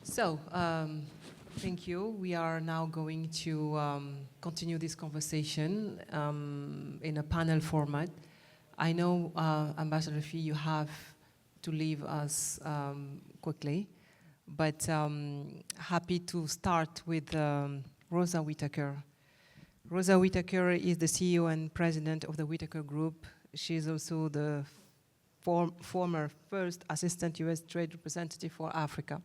So, thank you. We are now going to continue this conversation in a panel format. I know, Ambassador Fee, you have to leave us quickly, but happy to start with Rosa Whitaker. Rosa Whitaker is the CEO and president of the Whitaker Group. She is also the former first assistant U.S. trade representative for Africa.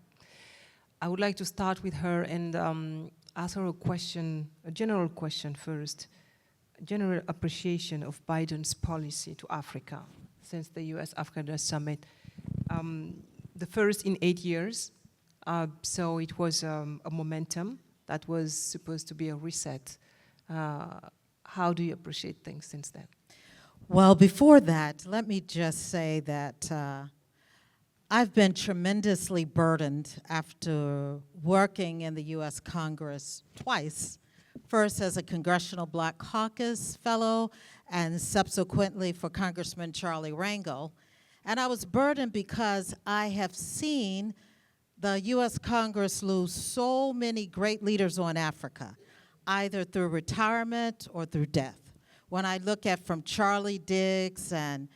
I would like to start with her and ask her a question, a general question first, general appreciation of Biden's policy to Africa since the US-Africa Summit. The first in 8 years, so it was a momentum that was supposed to be a reset. How do you appreciate things since then? Well, before that, let me just say that I've been tremendously burdened after working in the U.S. Congress twice, first as a Congressional Black Caucus Fellow and subsequently for Congressman Charlie Rangel. And I was burdened because I have seen the U.S. Congress lose so many great leaders on Africa, either through retirement or through death. When I look at from Charlie Diggs and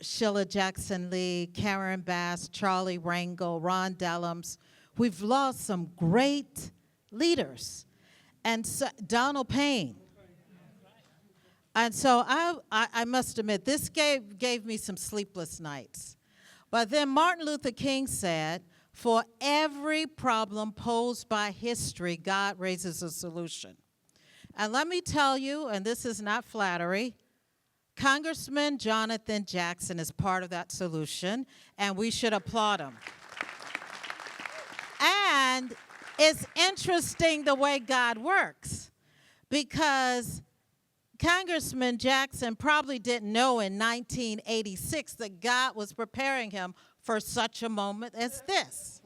Sheila Jackson-Lee, Karen Bass, Charlie Rangel, Ron Dellums, we've lost some great leaders. And so, Donald Payne. And so I must admit, this gave me some sleepless nights. But then Martin Luther King said, for every problem posed by history, God raises a solution. And let me tell you, and this is not flattery, Congressman Jonathan Jackson is part of that solution, and we should applaud him. And it's interesting the way God works, because Congressman Jackson probably didn't know in 1986 that God was preparing him for such a moment as this.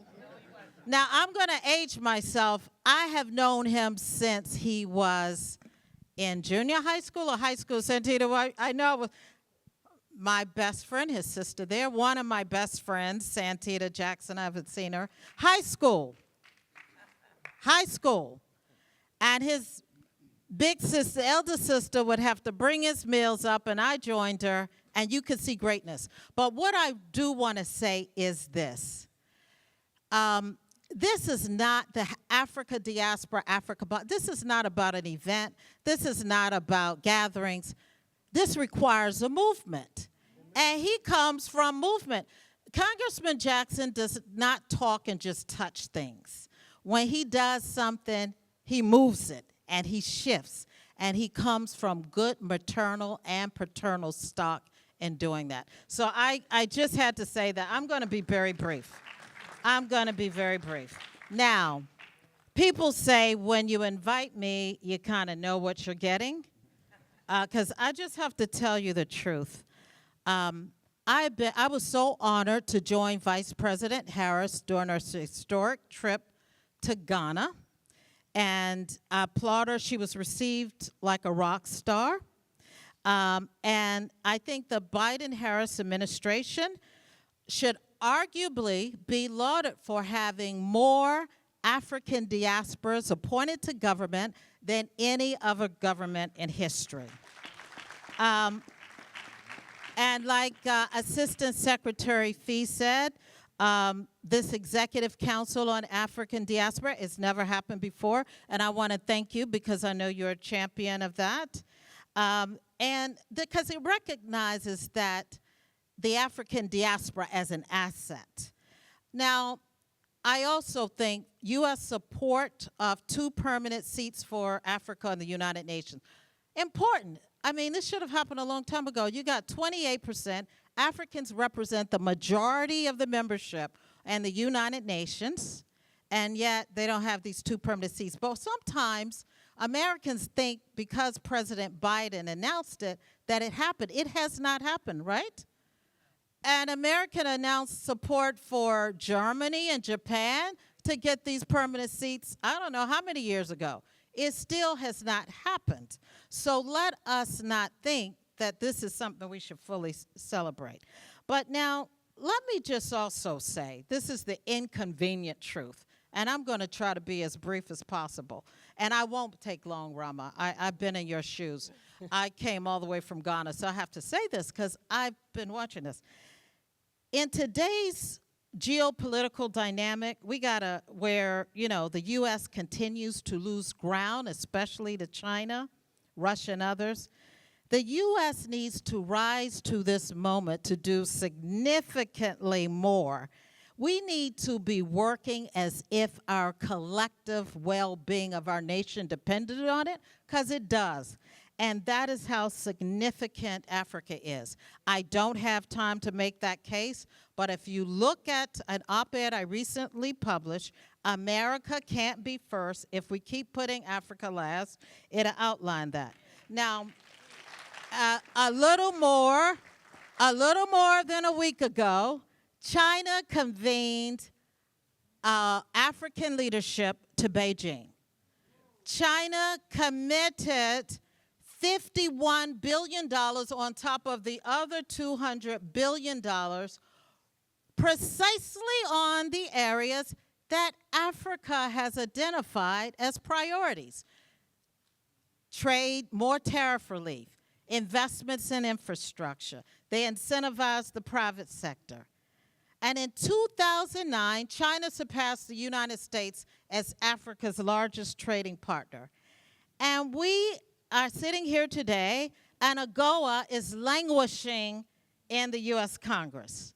Now, I'm going to age myself. I have known him since he was in junior high school or high school. Santita, I know my best friend, his sister there, one of my best friends, Santita Jackson, I haven't seen her, high school. And his big sister, elder sister, would have to bring his meals up, and I joined her, and you could see greatness. But what I do want to say is this. This is not the Africa Diaspora, this is not about an event. This is not about gatherings. This requires a movement. And he comes from movement. Congressman Jackson does not talk and just touch things. When he does something, he moves it and he shifts. And he comes from good maternal and paternal stock in doing that. So I just had to say that. I'm going to be very brief. I'm going to be very brief. Now, people say when you invite me, you kind of know what you're getting. Because I just have to tell you the truth. I was so honored to join Vice President Harris during her historic trip to Ghana. And I applaud her. She was received like a rock star. And I think the Biden-Harris administration should arguably be lauded for having more African diasporas appointed to government than any other government in history. And like Assistant Secretary Fee said, this Executive Council on African Diaspora has never happened before, and I want to thank you because I know you're a champion of that. And because it recognizes that the African diaspora as an asset. Now, I also think U.S. support of 2 permanent seats for Africa in the United Nations. Important. I mean, this should have happened a long time ago. You got 28%. Africans represent the majority of the membership in the United Nations, and yet they don't have these 2 permanent seats. But sometimes Americans think because President Biden announced it, that it happened. It has not happened, right? And America announced support for Germany and Japan to get these permanent seats, I don't know how many years ago. It still has not happened. So let us not think that this is something we should fully celebrate. But now, let me just also say, this is the inconvenient truth, and I'm going to try to be as brief as possible. And I won't take long, Rama. I've been in your shoes. I came all the way from Ghana, so I have to say this because I've been watching this. In today's geopolitical dynamic, we got where, the U.S. continues to lose ground, especially to China, Russia, and others. The U.S. needs to rise to this moment to do significantly more. We need to be working as if our collective well-being of our nation depended on it, because it does. And that is how significant Africa is. I don't have time to make that case, but if you look at an op-ed I recently published, America can't be first if we keep putting Africa last, it'll outline that. Now, a little more than a week ago, China convened African leadership to Beijing. China committed $51 billion on top of the other $200 billion precisely on the areas that Africa has identified as priorities. Trade, more tariff relief, investments in infrastructure. They incentivize the private sector. And in 2009, China surpassed the United States as Africa's largest trading partner. And we are sitting here today, and AGOA is languishing in the U.S. Congress.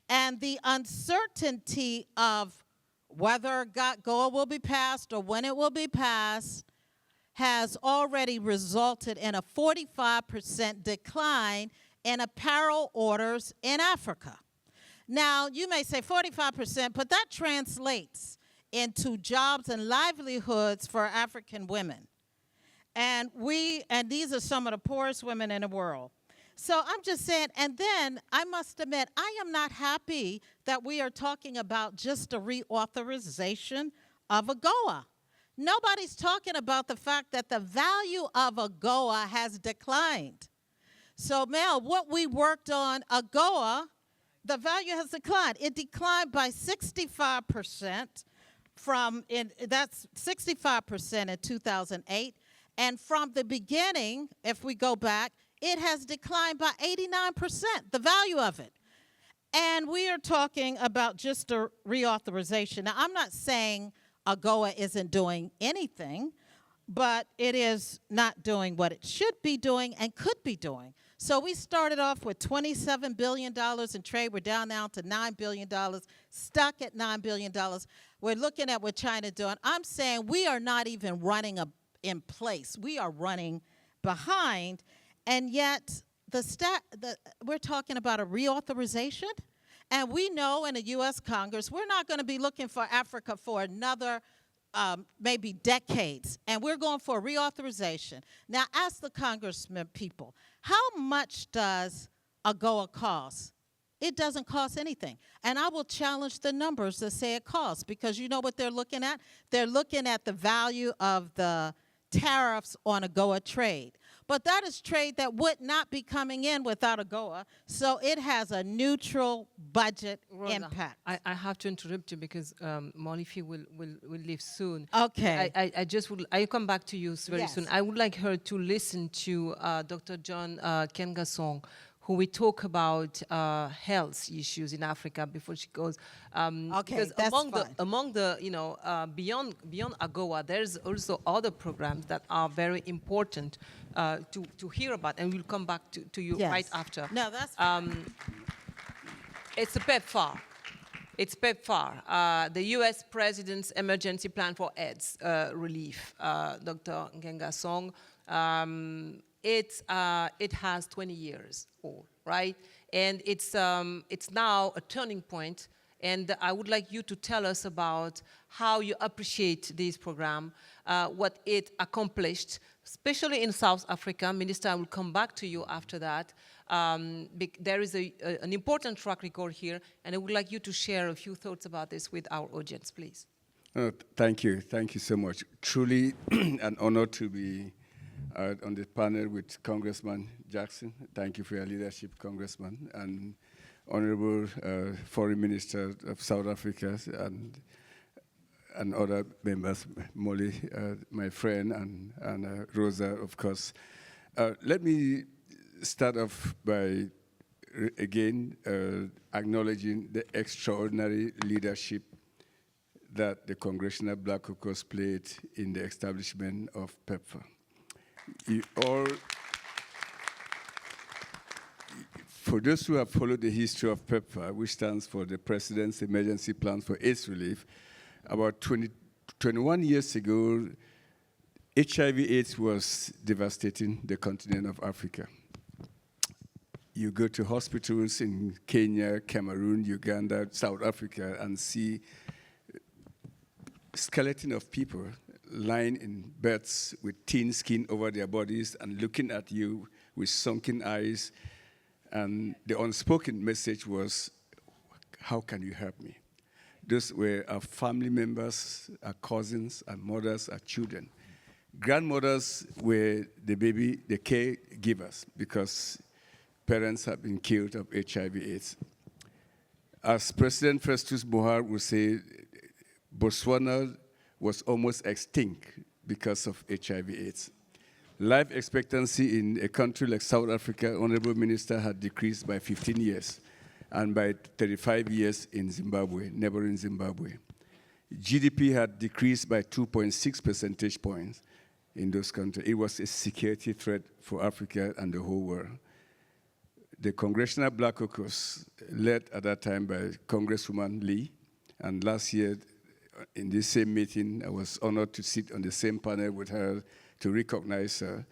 And the uncertainty of whether AGOA will be passed or when it will be passed has already resulted in a 45% decline in apparel orders in Africa. Now, you may say 45%, but that translates into jobs and livelihoods for African women. And these are some of the poorest women in the world. So I'm just saying, and then I must admit, I am not happy that we are talking about just a reauthorization of AGOA. Nobody's talking about the fact that the value of AGOA has declined. So, Mel, what we worked on, AGOA, the value has declined. It declined by 65% that's 65% in 2008. And from the beginning, if we go back, it has declined by 89%, the value of it. And we are talking about just a reauthorization. Now, I'm not saying AGOA isn't doing anything, but it is not doing what it should be doing and could be doing. So we started off with $27 billion in trade. We're down now to $9 billion, stuck at $9 billion. We're looking at what China's doing. I'm saying we are not even running in place. We are running behind, and yet we're talking about a reauthorization, and we know in the U.S. Congress we're not going to be looking for Africa for another maybe decades, and we're going for a reauthorization. Now, ask the congressman people, how much does AGOA cost? It doesn't cost anything. And I will challenge the numbers that say it costs, because you know what they're looking at? They're looking at the value of the tariffs on AGOA trade. But that is trade that would not be coming in without AGOA, so it has a neutral budget impact. I have to interrupt you because Molifi will leave soon. Okay. I'll come back to you very Yes. soon. I would like her to listen to Dr. John Kengasong, who will talk about health issues in Africa before she goes. Okay, because that's among the beyond AGOA, there's also other programs that are very important to hear about, and we'll come back to you Yes. right after. No, that's It's the PEPFAR. It's PEPFAR, the U.S. President's Emergency Plan for AIDS Relief. Dr. Nkengasong. It has 20 years old, right? And it's now a turning point. And I would like you to tell us about how you appreciate this program, what it accomplished, especially in South Africa. Minister, I will come back to you after that. There is an important track record here, and I would like you to share a few thoughts about this with our audience, please. Thank you. Thank you so much. Truly an honor to be on the panel with Congressman Jackson. Thank you for your leadership, Congressman. And Honorable Foreign Minister of South Africa, and other members, Molly, my friend, and Rosa, of course. Let me start off by, again, acknowledging the extraordinary leadership that the Congressional Black Caucus played in the establishment of PEPFAR. For those who have followed the history of PEPFAR, which stands for the President's Emergency Plans for AIDS Relief, about 21 years ago, HIV/AIDS was devastating the continent of Africa. You go to hospitals in Kenya, Cameroon, Uganda, South Africa, and see skeleton of people lying in beds with thin skin over their bodies and looking at you with sunken eyes. And the unspoken message was, how can you help me? Those were our family members, our cousins, our mothers, our children. Grandmothers were the caregivers, because parents have been killed of HIV/AIDS. As President Festus Buhari would say, Botswana was almost extinct because of HIV/AIDS. Life expectancy in a country like South Africa, Honorable Minister, had decreased by 15 years, and by 35 years in Zimbabwe, neighboring Zimbabwe. GDP had decreased by 2.6 percentage points in those countries. It was a security threat for Africa and the whole world. The Congressional Black Caucus, led at that time by Congresswoman Lee, and last year in this same meeting, I was honored to sit on the same panel with her to recognize her,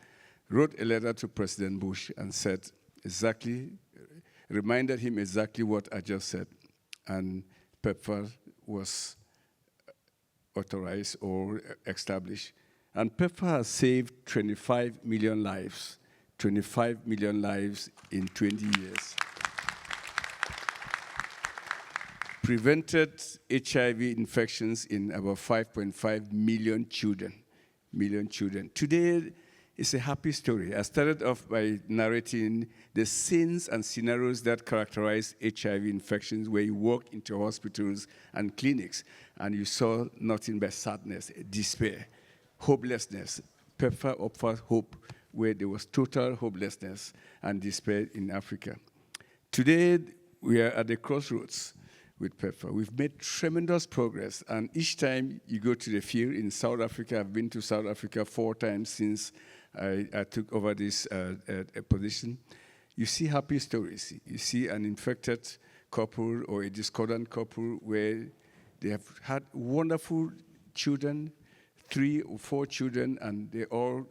wrote a letter to President Bush and said reminded him exactly what I just said. And PEPFAR was authorized or established. And PEPFAR has saved 25 million lives, 25 million lives in 20 years. Prevented HIV infections in about 5.5 million children. Today, it's a happy story. I started off by narrating the scenes and scenarios that characterize HIV infections, where you walk into hospitals and clinics, and you saw nothing but sadness, despair, hopelessness. PEPFAR offers hope where there was total hopelessness and despair in Africa. Today, we are at the crossroads with PEPFAR. We've made tremendous progress, and each time you go to the field in South Africa, I've been to South Africa 4 times since I took over this position, you see happy stories. You see an infected couple or a discordant couple where they have had wonderful children, 3 or 4 children, and they all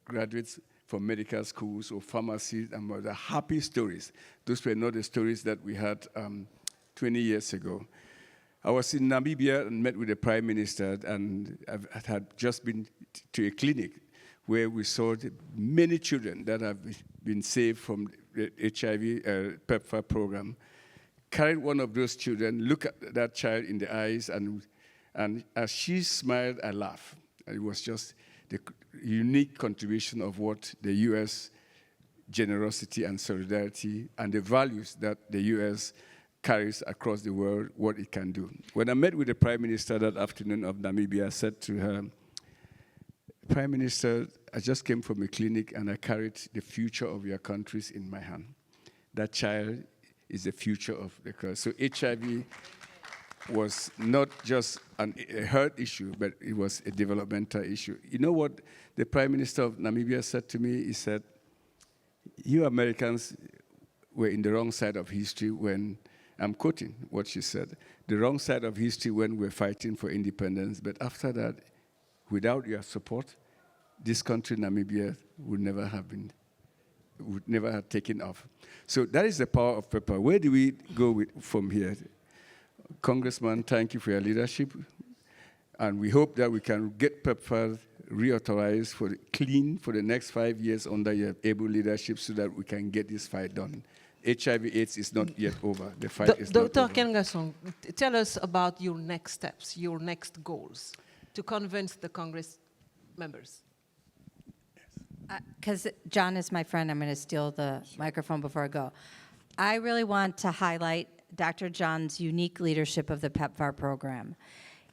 graduates from medical schools or pharmacies, and were the happy stories. Those were not the stories that we had 20 years ago. I was in Namibia and met with the Prime Minister, and I had just been to a clinic where we saw many children that have been saved from the HIV PEPFAR program. Carried one of those children, look at that child in the eyes, and as she smiled, I laughed. It was just the unique contribution of what the U.S. generosity and solidarity and the values that the U.S. carries across the world, what it can do. When I met with the Prime Minister that afternoon of Namibia, I said to her, Prime Minister, I just came from a clinic and I carried the future of your countries in my hand. That child is the future of the country. So HIV was not just a health issue, but it was a developmental issue. You know what the Prime Minister of Namibia said to me? He said, you Americans were in the wrong side of history when, I'm quoting what she said, the wrong side of history when we're fighting for independence, but after that, without your support, this country, Namibia, would never have taken off. So that is the power of PEPFAR. Where do we go from here? Congressman, thank you for your leadership. And we hope that we can get PEPFAR reauthorized for the next 5 years under your able leadership so that we can get this fight done. HIV/AIDS is not yet over. The fight is not over. Dr. Kengasong, tell us about your next steps, your next goals to convince the Congress members. Because John is my friend, I'm going to steal the microphone before I go. I really want to highlight Dr. John's unique leadership of the PEPFAR program.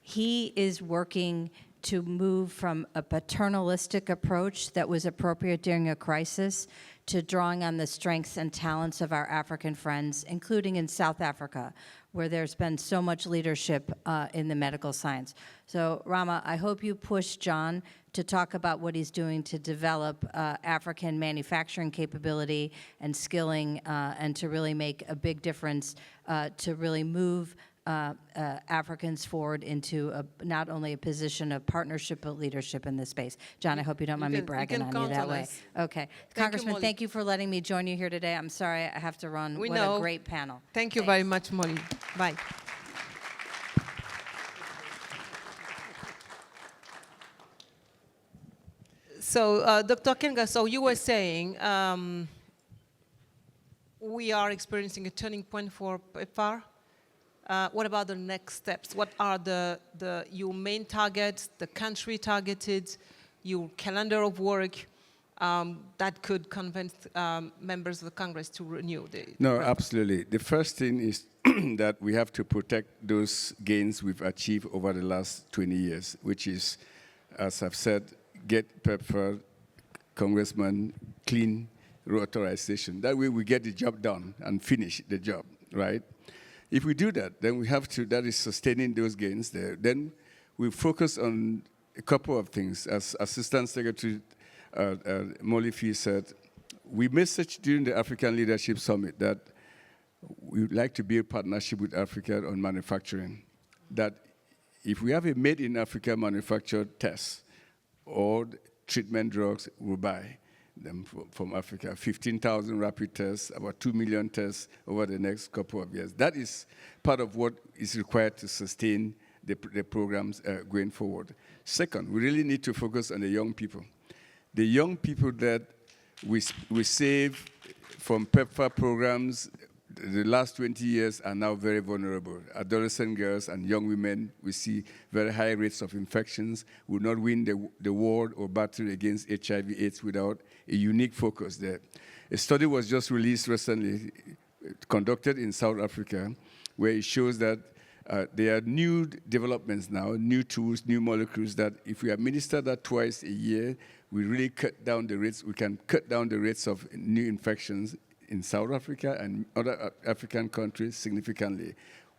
He is working to move from a paternalistic approach that was appropriate during a crisis to drawing on the strengths and talents of our African friends, including in South Africa, where there's been so much leadership in the medical science. So, Rama, I hope you push John to talk about what he's doing to develop African manufacturing capability and skilling and to really make a big difference to really move Africans forward into not only a position of partnership but leadership in this space. John, I hope you don't mind me bragging on you that way. Okay. Congressman, thank you for letting me join you here today. I'm sorry I have to run. What a great panel. Thank you very much, Molly. Bye. So, Dr. Kenga, so you were saying we are experiencing a turning point for PEPFAR. What about the next steps? What are your main targets, the country targeted, your calendar of work that could convince members of the Congress to renew the... No, absolutely. The first thing is that we have to protect those gains we've achieved over the last 20 years, which is, as I've said, get PEPFAR, Congressman, clean reauthorization. That way we get the job done and finish the job, right? If we do that, then we have to, that is sustaining those gains there. Then we focus on a couple of things. As Assistant Secretary Molifi said, we messaged during the African Leadership Summit that we would like to build partnership with Africa on manufacturing. That if we have a made in Africa manufactured test or treatment drugs, we'll buy them from Africa. 15,000 rapid tests, about 2 million tests over the next couple of years. That is part of what is required to sustain the programs going forward. Second, we really need to focus on the young people. The young people that we save from PEPFAR programs the last 20 years are now very vulnerable. Adolescent girls and young women, we see very high rates of infections, will not win the war or battle against HIV/AIDS without a unique focus there. A study was just released recently, conducted in South Africa, where it shows that there are new developments now, new tools, new molecules that if we administer that twice a year, we really cut down the rates, we can cut down the rates of new infections in South Africa and other African countries significantly.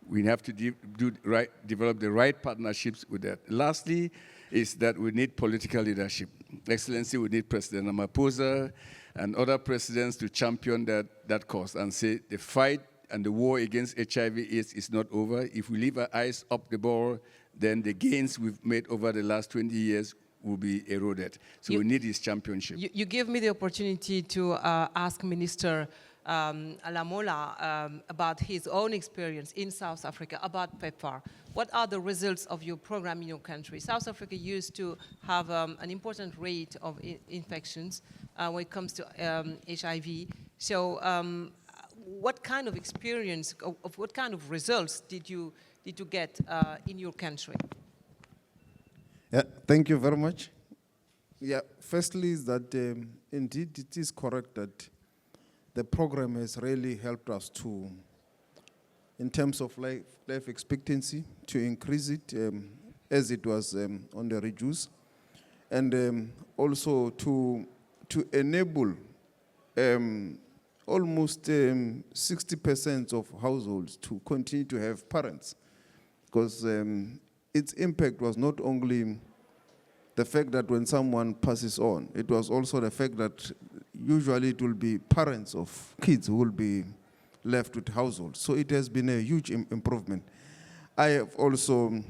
We have to develop the right partnerships with that. Lastly, is that we need political leadership. Excellency, we need President Ramaphosa and other presidents to champion that cause and say the fight and the war against HIV/AIDS is not over. If we leave our eyes up the ball, then the gains we've made over the last 20 years will be eroded. So we need his championship. You give me the opportunity to ask Minister Lamola about his own experience in South Africa about PEPFAR. What are the results of your program in your country? South Africa used to have an important rate of infections when it comes to HIV. So what kind of experience, of what kind of results did you get in your country? Yeah, thank you very much. Yeah, firstly is that indeed it is correct that the program has really helped us to, in terms of life expectancy, to increase it as it was on the reduce, and also to enable almost 60% of households to continue to have parents, because its impact was not only the fact that when someone passes on, it was also the fact that usually it will be parents of kids who will be left with households. So it has been a huge improvement. I have also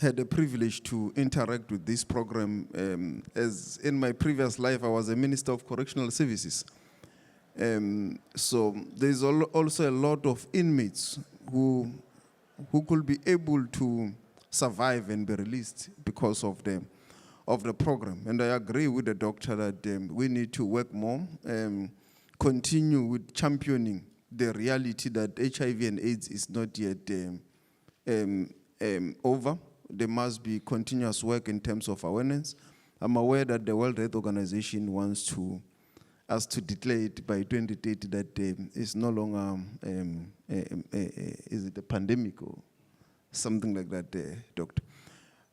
had the privilege to interact with this program. As in my previous life, I was a Minister of Correctional Services. So there's also a lot of inmates who could be able to survive and be released because of the program. And I agree with the doctor that we need to work more, continue with championing the reality that HIV and AIDS is not yet over. There must be continuous work in terms of awareness. I'm aware that the World Health Organization wants to us to declare it by 2030 that it's no longer, is it a pandemic or something like that, Doctor?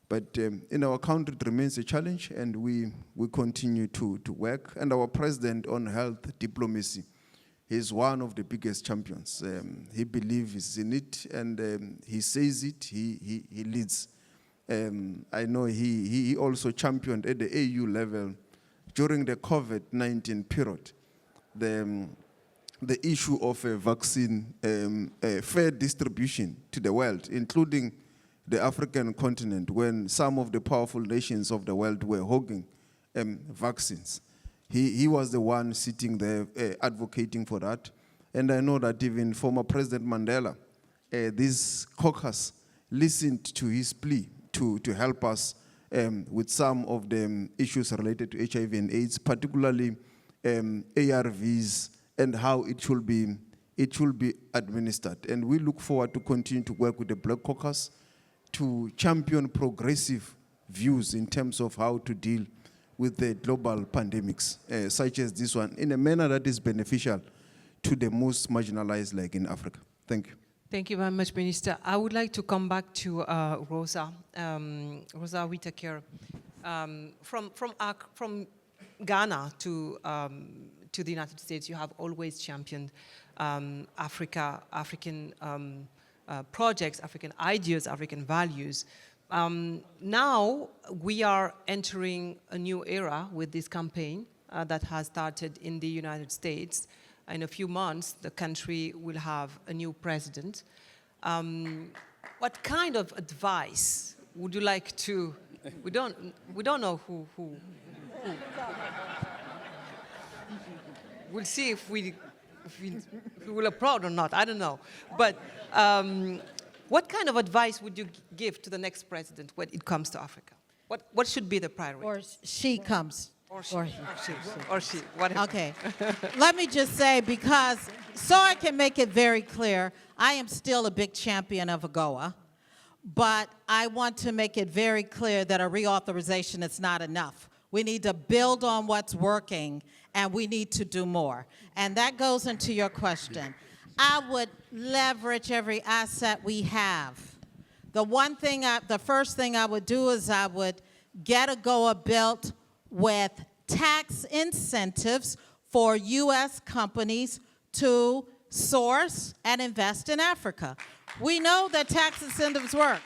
But in our country, it remains a challenge, and we continue to work. And our president on health diplomacy is one of the biggest champions. He believes in it, and he says it, he leads. I know he also championed at the AU level during the COVID-19 period, the issue of a vaccine fair distribution to the world, including the African continent, when some of the powerful nations of the world were hogging vaccines. He was the one sitting there advocating for that. And I know that even former President Mandela, this caucus listened to his plea to help us with some of the issues related to HIV and AIDS, particularly ARVs and how it should be administered. And we look forward to continue to work with the Black Caucus to champion progressive views in terms of how to deal with the global pandemics, such as this one, in a manner that is beneficial to the most marginalized, like in Africa. Thank you. Thank you very much, Minister. I would like to come back to Rosa, Rosa Whitaker, from Ghana to the United States. You have always championed African projects, African ideas, African values. Now we are entering a new era with this campaign that has started in the United States. In a few months, the country will have a new president. What kind of advice would you like to? We don't know who. We'll see if we will applaud or not. I don't know, but. What kind of advice would you give to the next president when it comes to Africa? What should be the priority? Or she comes. Or she, whatever. Okay. Let me just say, because so I can make it very clear, I am still a big champion of AGOA, but I want to make it very clear that a reauthorization is not enough. We need to build on what's working, and we need to do more. And that goes into your question. I would leverage every asset we have. The first thing I would do is I would get AGOA built with tax incentives for U.S. companies to source and invest in Africa. We know that tax incentives work.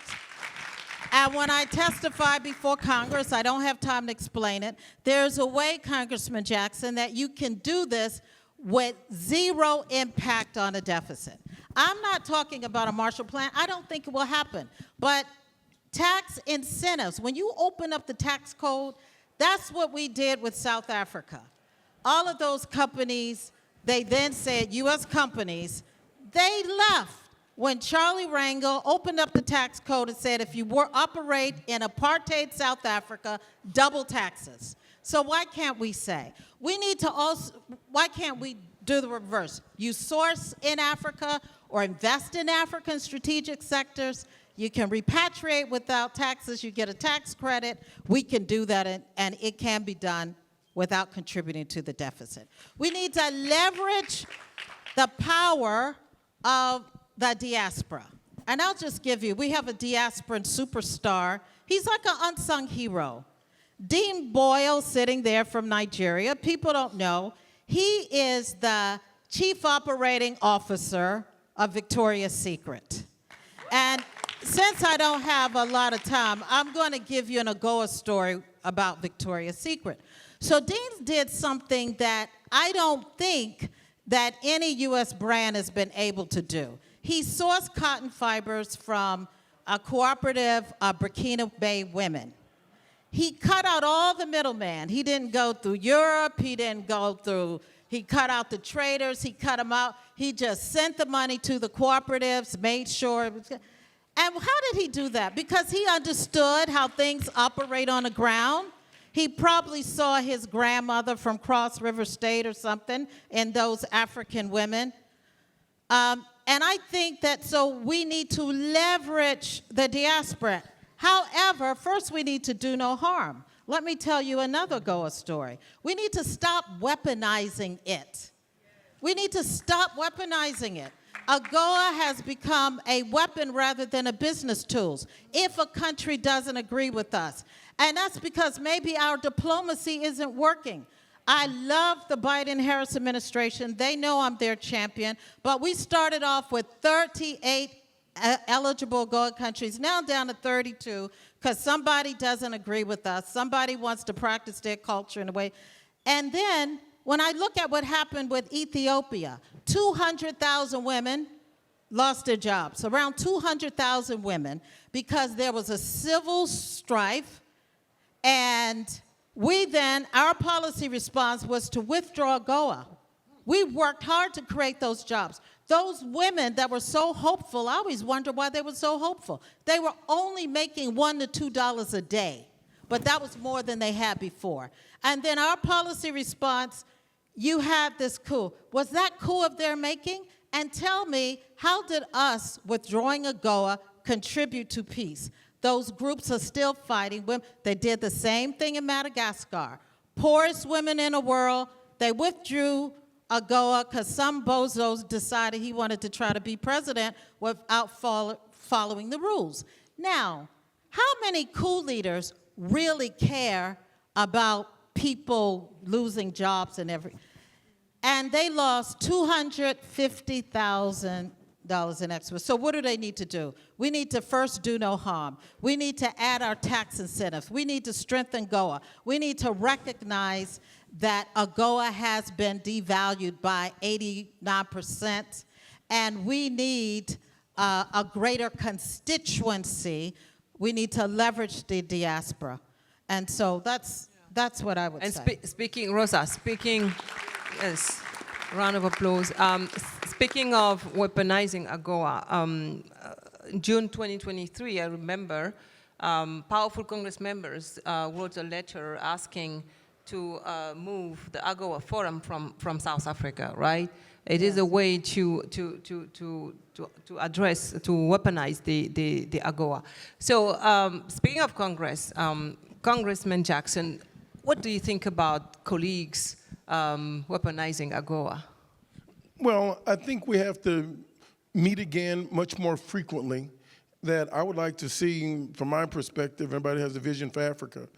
And when I testify before Congress, I don't have time to explain it, there's a way, Congressman Jackson, that you can do this with zero impact on a deficit. I'm not talking about a Marshall Plan. I don't think it will happen. But tax incentives, when you open up the tax code, that's what we did with South Africa. All of those companies, they then said, U.S. companies, they left when Charlie Rangel opened up the tax code and said, if you operate in apartheid South Africa, double taxes. So why can't we say? We need to also, why can't we do the reverse? You source in Africa or invest in African strategic sectors. You can repatriate without taxes. You get a tax credit. We can do that, and it can be done without contributing to the deficit. We need to leverage the power of the diaspora. And I'll just give you, we have a diasporan superstar. He's like an unsung hero. Dean Boyle, sitting there from Nigeria, people don't know, he is the chief operating officer of Victoria's Secret. And since I don't have a lot of time, I'm going to give you an AGOA story about Victoria's Secret. So Dean did something that I don't think that any U.S. brand has been able to do. He sourced cotton fibers from a cooperative of Burkina Faso women. He cut out all the middleman. He didn't go through Europe. He cut out the traders. He cut them out. He just sent the money to the cooperatives, made sure it was good. And how did he do that? Because he understood how things operate on the ground. He probably saw his grandmother from Cross River State or something in those African women. And I think that so we need to leverage the diaspora. However, first we need to do no harm. Let me tell you another AGOA story. We need to stop weaponizing it. We need to stop weaponizing it. AGOA has become a weapon rather than a business tool if a country doesn't agree with us. And that's because maybe our diplomacy isn't working. I love the Biden-Harris administration. They know I'm their champion. But we started off with 38 eligible AGOA countries, now down to 32, because somebody doesn't agree with us. Somebody wants to practice their culture in a way. And then when I look at what happened with Ethiopia, 200,000 women lost their jobs, around 200,000 women, because there was a civil strife. And our policy response was to withdraw AGOA. We worked hard to create those jobs. Those women that were so hopeful, I always wonder why they were so hopeful. They were only making $1 to $2 a day, but that was more than they had before. And then our policy response, you had this coup. Was that coup of their making? And tell me, how did us withdrawing AGOA contribute to peace? Those groups are still fighting. They did the same thing in Madagascar. Poorest women in the world, they withdrew AGOA because some bozos decided he wanted to try to be president without following the rules. Now, how many coup leaders really care about people losing jobs and everything? And they lost $250,000 in extra. So what do they need to do? We need to first do no harm. We need to add our tax incentives. We need to strengthen AGOA. We need to recognize that AGOA has been devalued by 89%, and we need a greater constituency. We need to leverage the diaspora. And so that's what I would say. Speaking, Rosa, yes, round of applause. Speaking of weaponizing AGOA, June 2023, I remember powerful Congress members wrote a letter asking to move the AGOA forum from South Africa, right? It is a way to address, to weaponize the AGOA. So speaking of Congress, Congressman Jackson, what do you think about colleagues weaponizing AGOA? Well, I think we have to meet again much more frequently. That I would like to see, from my perspective, everybody has a vision for Africa.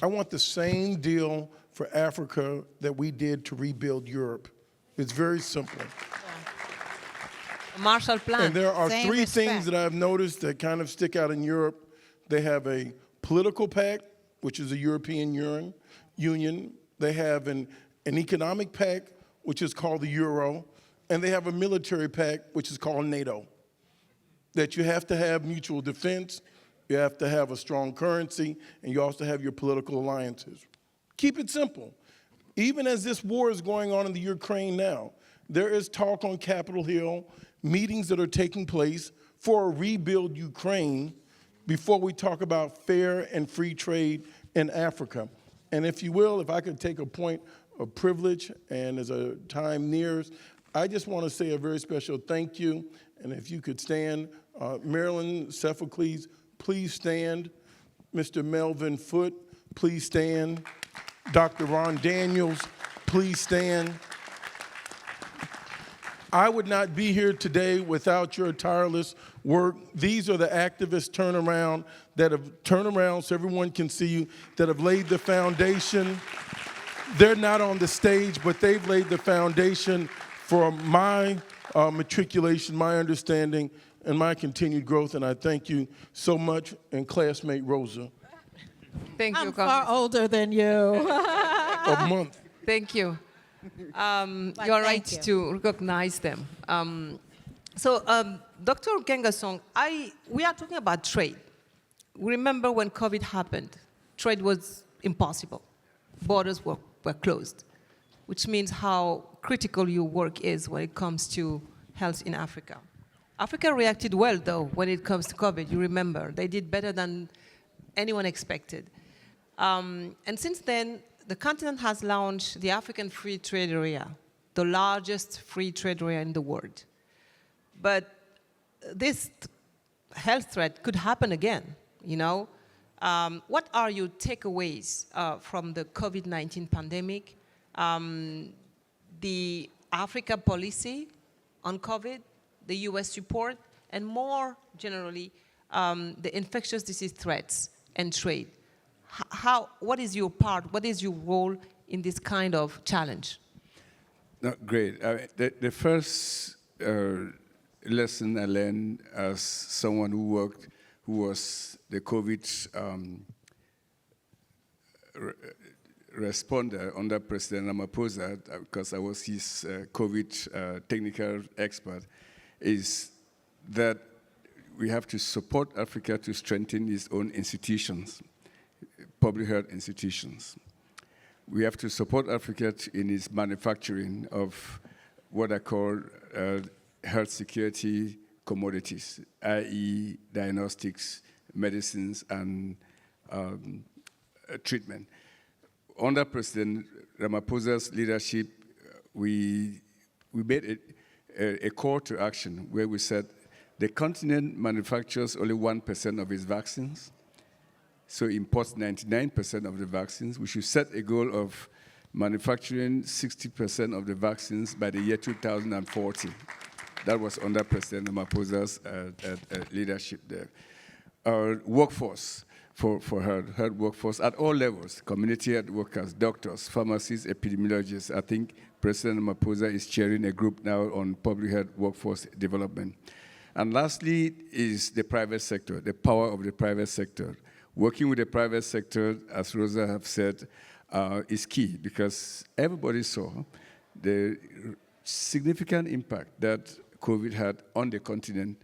I want the same deal for Africa that we did to rebuild Europe. It's very simple. A Marshall Plan. And there are Same three respect. things that I've noticed that kind of stick out in Europe. They have a political pact, which is the European Union. They have an economic pact, which is called the Euro. And they have a military pact, which is called NATO. That you have to have mutual defense, you have to have a strong currency, and you also have your political alliances. Keep it simple. Even as this war is going on in the Ukraine now, there is talk on Capitol Hill, meetings that are taking place for a rebuild Ukraine before we talk about fair and free trade in Africa. And if you will, if I could take a point of privilege, and as a time nears, I just want to say a very special thank you. And if you could stand, Marilyn Cephocles, please stand. Mr. Melvin Foote, please stand. Dr. Ron Daniels, please stand. I would not be here today without your tireless work. These are the activists that have turned around so everyone can see you, that have laid the foundation. They're not on the stage, but they've laid the foundation for my matriculation, my understanding, and my continued growth, and I thank you so much, and classmate Rosa. Thank you, I'm far older than you. A month. Thank you. You're right thank you. to recognize them. Dr. Kengasong, we are talking about trade. Remember when COVID happened, trade was impossible. Borders were closed, which means how critical your work is when it comes to health in Africa. Africa reacted well, though, when it comes to COVID. You remember, they did better than anyone expected. And since then, the continent has launched the African Free Trade Area, the largest free trade area in the world. But this health threat could happen again, you know? What are your takeaways from the COVID-19 pandemic, the Africa policy on COVID, the US support, and more generally, the infectious disease threats and trade? What is your part, what is your role in this kind of challenge? No, great. The first lesson I learned as someone who was the COVID responder under President Ramaphosa, because I was his COVID technical expert, is that we have to support Africa to strengthen its own institutions, public health institutions. We have to support Africa in its manufacturing of what I call health security commodities, i.e. diagnostics, medicines, and treatment. Under President Ramaphosa's leadership, we made a call to action where we said the continent manufactures only 1% of its vaccines, so imports 99% of the vaccines. We should set a goal of manufacturing 60% of the vaccines by the year 2040. That was under President Ramaphosa's leadership there. Our workforce, for her workforce at all levels, community health workers, doctors, pharmacists, epidemiologists. I think President Ramaphosa is chairing a group now on public health workforce development. And lastly is the private sector, the power of the private sector. Working with the private sector, as Rosa have said, is key because everybody saw the significant impact that COVID had on the continent.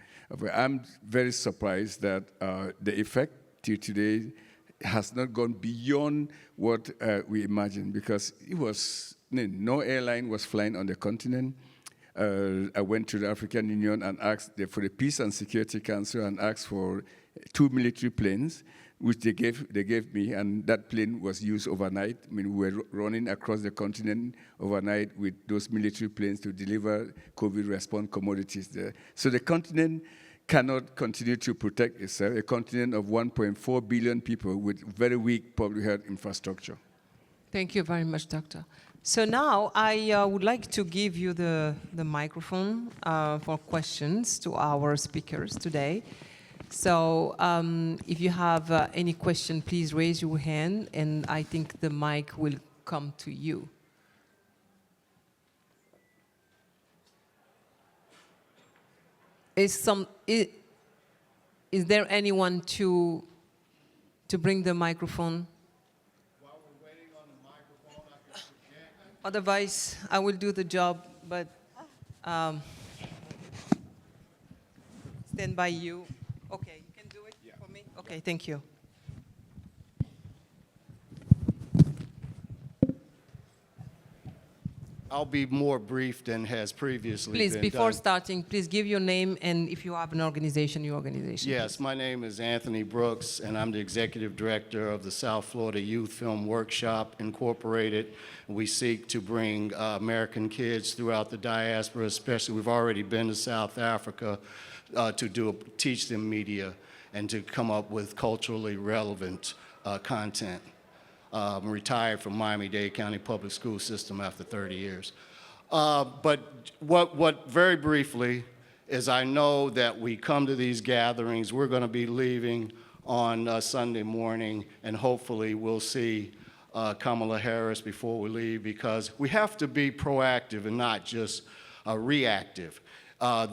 I'm very surprised that the effect till today has not gone beyond what we imagined because it was, no airline was flying on the continent. I went to the African Union and asked for the Peace and Security Council and asked for 2 military planes, which they gave me, and that plane was used overnight. I mean, we were running across the continent overnight with those military planes to deliver COVID response commodities there. So the continent cannot continue to protect itself, a continent of 1.4 billion people with very weak public health infrastructure. Thank you very much, Doctor. So now I would like to give you the microphone for questions to our speakers today. So if you have any question, please raise your hand, and I think the mic will come to you. Is there anyone to bring the microphone? While we're waiting on the microphone, I can project. Otherwise, I will do the job, but stand by you. Okay, you can do it for me? Okay, thank you. I'll be more brief than has previously Please, been before done. starting, please give your name and if you have an organization, your organization. Yes, my name is Anthony Brooks, and I'm the executive director of the South Florida Youth Film Workshop Incorporated. We seek to bring American kids throughout the diaspora, especially we've already been to South Africa, to teach them media and to come up with culturally relevant content. I'm retired from Miami-Dade County Public School System after 30 years. But what very briefly is I know that we come to these gatherings, we're going to be leaving on Sunday morning, and hopefully we'll see Kamala Harris before we leave, because we have to be proactive and not just reactive.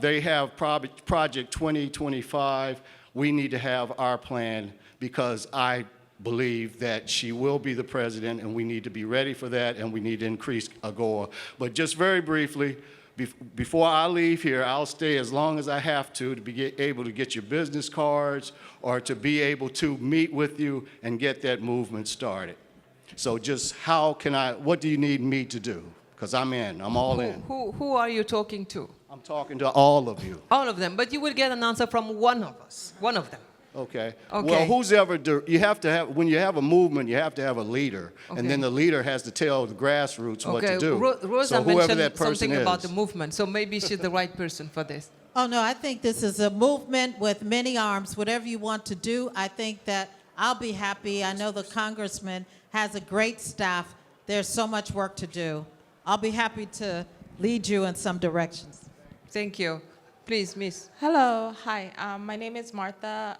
They have Project 2025. We need to have our plan, because I believe that she will be the president, and we need to be ready for that, and we need to increase AGOA. But just very briefly, before I leave here, I'll stay as long as I have to be able to get your business cards or to be able to meet with you and get that movement started. So just what do you need me to do? Because I'm all in. Who are you talking to? I'm talking to all of you. All of them, but you will get an answer from one of us, one of them. Okay. Okay. Well, you have to have, when you have a movement, you have to have a leader. Okay. And then the leader has to tell the grassroots what to do. Rosa so whoever mentioned that person something is. about the movement, so maybe she's the right person for this. Oh, no, I think this is a movement with many arms. Whatever you want to do, I think that I'll be happy. I know the congressman has a great staff. There's so much work to do. I'll be happy to lead you in some directions. Thank you. Please, Miss. Hello, hi. My name is Martha.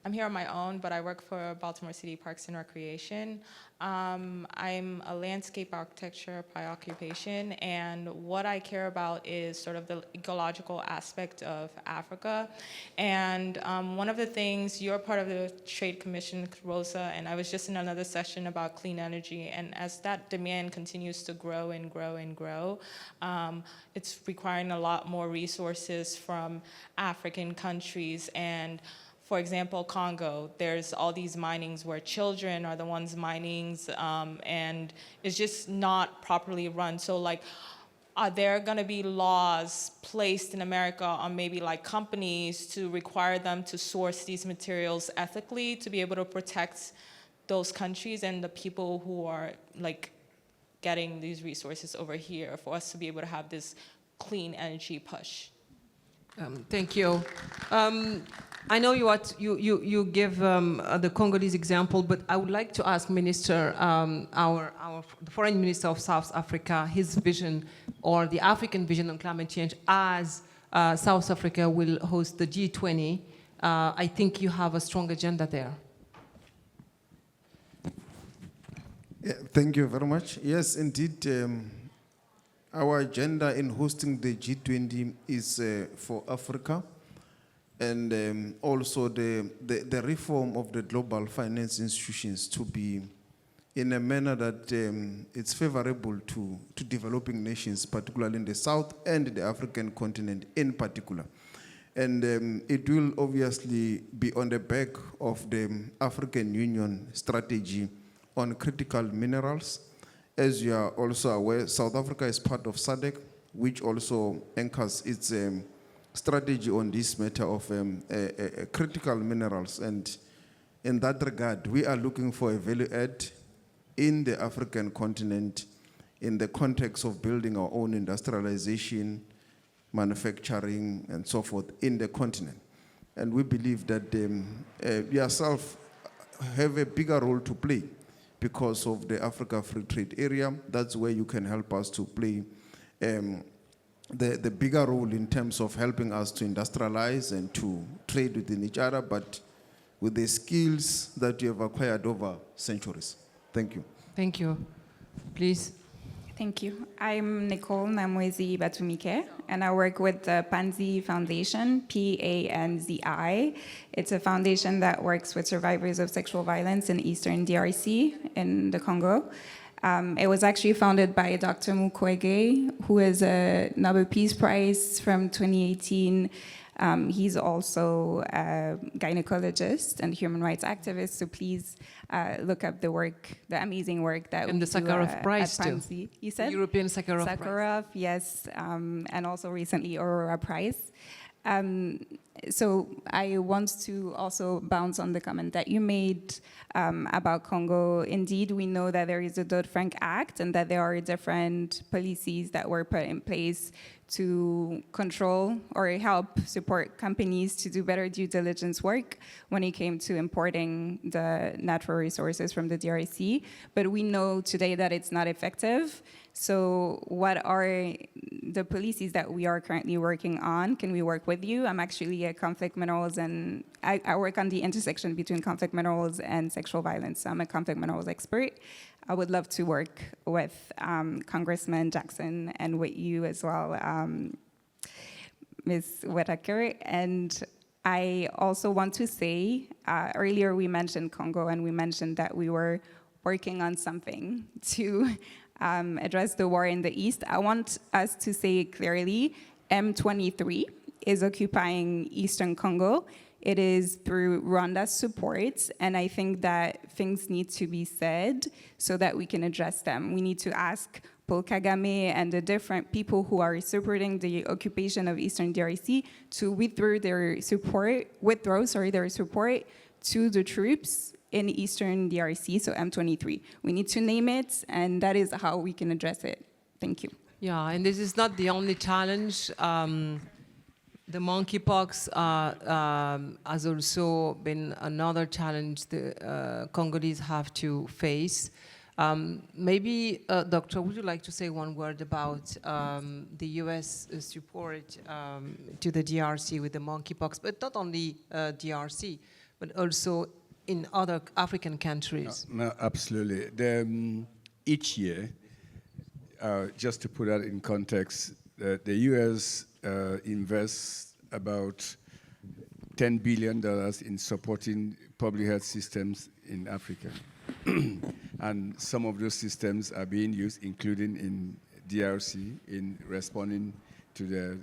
I'm here on my own, but I work for Baltimore City Parks and Recreation. I'm a landscape architecture by occupation, and what I care about is sort of the ecological aspect of Africa. And one of the things, you're part of the Trade Commission, Rosa, and I was just in another session about clean energy, and as that demand continues to grow and grow and grow, it's requiring a lot more resources from African countries. And for example, Congo, there's all these minings where children are the ones mining, and it's just not properly run. So like, are there gonna be laws placed in America on maybe like companies to require them to source these materials ethically to be able to protect those countries and the people who are like getting these resources over here for us to be able to have this clean energy push? Thank you. I know you give the Congolese example, but I would like to ask Minister, the Foreign Minister of South Africa, his vision or the African vision on climate change as South Africa will host the G20. I think you have a strong agenda there. Yeah, thank you very much. Yes, indeed. Our agenda in hosting the G20 is for Africa, and also the reform of the global finance institutions to be in a manner that it's favorable to developing nations, particularly in the South and the African continent in particular. And it will obviously be on the back of the African Union strategy on critical minerals. As you are also aware, South Africa is part of SADC, which also anchors its strategy on this matter of critical minerals. And in that regard, we are looking for a value add in the African continent in the context of building our own industrialization, manufacturing, and so forth in the continent. And we believe that yourself have a bigger role to play because of the Africa Free Trade Area. That's where you can help us to play the bigger role in terms of helping us to industrialize and to trade within each other, but with the skills that you have acquired over centuries. Thank you. Thank you. Please. Thank you. I'm Nicole Namwezi Batumike, and I work with the Panzi Foundation, PANZI. It's a foundation that works with survivors of sexual violence in Eastern DRC in the Congo. It was actually founded by Dr. Mukwege, who is a Nobel Peace Prize from 2018. He's also a gynecologist and human rights activist, so please look up the work, the amazing work that and we the Sakharov Prize at too. Panzi. You said? The European Sakharov Prize. Sakharov, yes, and also recently Aurora Prize. So I want to also bounce on the comment that you made about Congo. Indeed, we know that there is a Dodd-Frank Act and that there are different policies that were put in place to control or help support companies to do better due diligence work when it came to importing the natural resources from the DRC. But we know today that it's not effective. So what are the policies that we are currently working on? Can we work with you? I'm actually a conflict minerals, and I work on the intersection between conflict minerals and sexual violence. So I'm a conflict minerals expert. I would love to work with Congressman Jackson and with you as well, Ms. Whitaker. And I also want to say, earlier we mentioned Congo, and we mentioned that we were working on something to address the war in the East. I want us to say clearly, M23 is occupying Eastern Congo. It is through Rwanda's support, and I think that things need to be said so that we can address them. We need to ask Paul Kagame and the different people who are supporting the occupation of Eastern DRC to withdraw their support to the troops in Eastern DRC, so M23. We need to name it, and that is how we can address it. Thank you. Yeah, and this is not the only challenge. The monkeypox has also been another challenge the Congolese have to face. Maybe, Doctor, would you like to say one word about the U.S. support to the DRC with the monkeypox, but not only DRC, but also in other African countries? No, absolutely. Each year, just to put that in context, the U.S. Invests about $10 billion in supporting public health systems in Africa. And some of those systems are being used, including in DRC, in responding to the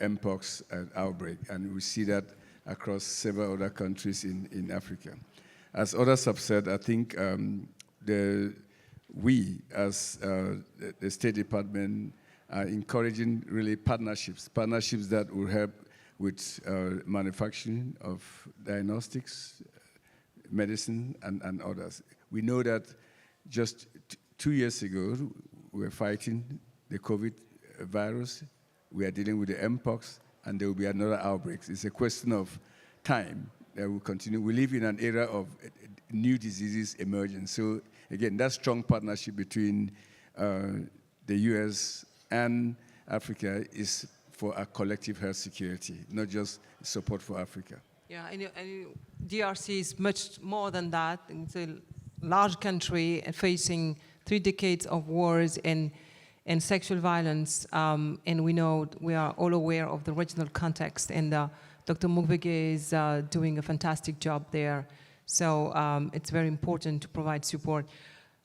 Mpox outbreak. And we see that across several other countries in Africa. As others have said, I think we, as the State Department, are encouraging really partnerships that will help with manufacturing of diagnostics, medicine, and others. We know that just 2 years ago, we were fighting the COVID virus. We are dealing with the Mpox, and there will be another outbreak. It's a question of time that will continue. We live in an era of new diseases emerging. So again, that strong partnership between the U.S. and Africa is for our collective health security, not just support for Africa. Yeah, and DRC is much more than that. It's a large country facing 3 decades of wars and sexual violence, and we are all aware of the regional context, and Dr. Mukwege is doing a fantastic job there. So it's very important to provide support.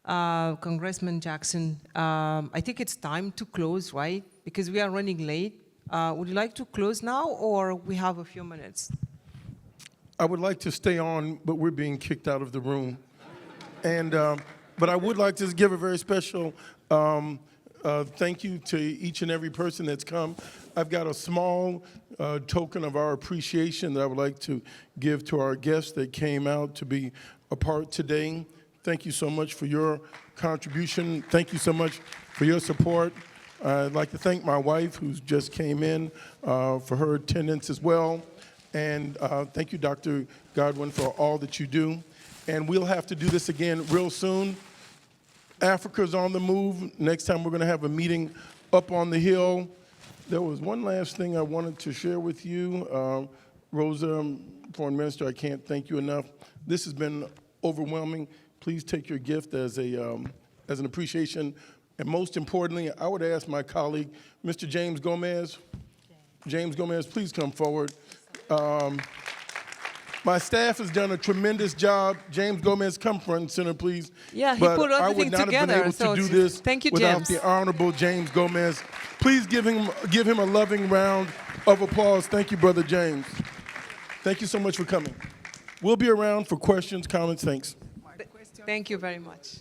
Congressman Jackson, I think it's time to close, right? Because we are running late. Would you like to close now, or we have a few minutes? I would like to stay on, but we're being kicked out of the room. And, but I would like to give a very special thank you to each and every person that's come. I've got a small token of our appreciation that I would like to give to our guests that came out to be a part today. Thank you so much for your contribution. Thank you so much for your support. I'd like to thank my wife, who's just came in, for her attendance as well. And thank you, Dr. Godwin, for all that you do. And we'll have to do this again real soon. Africa's on the move. Next time we're going to have a meeting up on the Hill. There was one last thing I wanted to share with you. Rosa, Foreign Minister, I can't thank you enough. This has been overwhelming. Please take your gift as an appreciation. And most importantly, I would ask my colleague, Mr. James Gomez. James Gomez, please come forward. My staff has done a tremendous job. James Gomez, come front and center, please. Yeah, he but put everything I would not together. have been able to do this thank you, without James. the Honorable James Gomez. Please give him a loving round of applause. Thank you, Brother James. Thank you so much for coming. We'll be around for questions, comments. Thanks. Thank you very much.